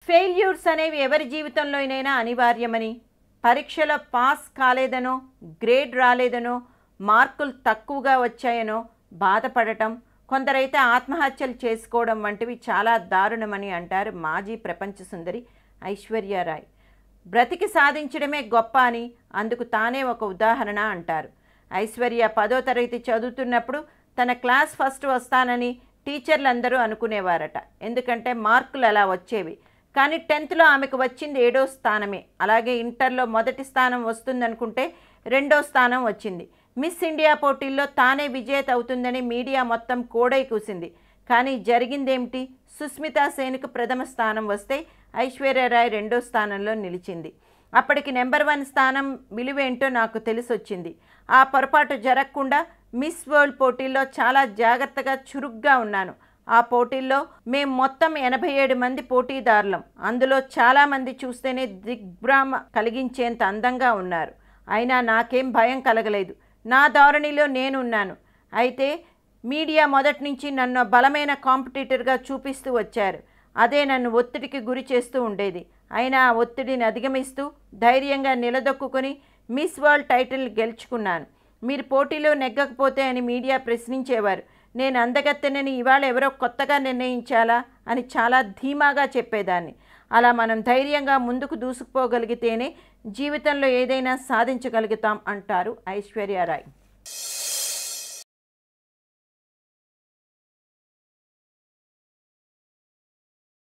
Failures అనేవి ఎవరి జీవితంలోనైనా అనివార్యమని, పరీక్షలో పాస్ కాలేదనో, గ్రేడ్ రాలేదనో, మార్కులు తక్కువగా వచ్చాయనో బాధపడటం, కొందరైతే ఆత్మహత్యలు చేసుకోవడం వంటివి చాలా దారుణమని అంటారు మాజీ ప్రపంచ సుందరి ఐశ్వర్యారాయ్. బ్రతికి సాధించడమే గొప్ప అని అందుకు తానే ఒక ఉదాహరణ అంటారు. ఐశ్వర్య 10వ తరగతి చదువుతున్నప్పుడు తన క్లాస్ ఫస్ట్ వస్తానని టీచర్లందరూ అనుకునేవారట. ఎందుకంటే మార్కులు అలా వచ్చేవి. కానీ 10థ్లో ఆమెకు వచ్చింది 7వ స్థానమే. అలాగే ఇంటర్లో మొదటి స్థానం వస్తుందనుకుంటే 2వ స్థానం వచ్చింది. మిస్ ఇండియా పోటీల్లో తానే విజేత అవుతుందని మీడియా మొత్తం కోడై కూసింది. కానీ జరిగిందేమిటి? సుస్మితా సేన్కు ప్రథమ స్థానం వస్తే ఐశ్వర్యరాయ్ 2వ స్థానంలో నిలిచింది. అప్పటికి నెంబర్ 1 స్థానం విలువేంటో నాకు తెలిసొచ్చింది. ఆ పొరపాటు జరగకుండా మిస్ వరల్డ్ పోటీల్లో చాలా జాగ్రత్తగా చురుగ్గా ఉన్నాను. ఆ పోటీల్లో మేము మొత్తం 87 మంది పోటీదారులం. అందులో చాలామంది చూస్తేనే దిగ్భ్రమ కలిగించేంత అందంగా ఉన్నారు. అయినా నాకేం భయం కలగలేదు. నా ధోరణిలో నేనున్నాను. అయితే మీడియా మొదటి నుంచి నన్ను బలమైన కాంపిటీటర్గా చూపిస్తూ వచ్చారు. అదే నన్ను ఒత్తిడికి గురి చేస్తూ ఉండేది. అయినా ఆ ఒత్తిడిని అధిగమిస్తూ ధైర్యంగా నిలదొక్కుని మిస్ వరల్డ్ టైటిల్ గెలుచుకున్నాను. మీరు పోటీలో నెగ్గకపోతే అని మీడియా ప్రశ్నించేవారు. నేను అందగత్తెనని ఇవాళ ఎవరో కొత్తగా నిర్ణయించాలా అని చాలా ధీమాగా చెప్పేదాన్ని. అలా మనం ధైర్యంగా ముందుకు దూసుకుపోగలిగితేనే జీవితంలో ఏదైనా సాధించగలుగుతాం అంటారు ఐశ్వర్యారాయ్.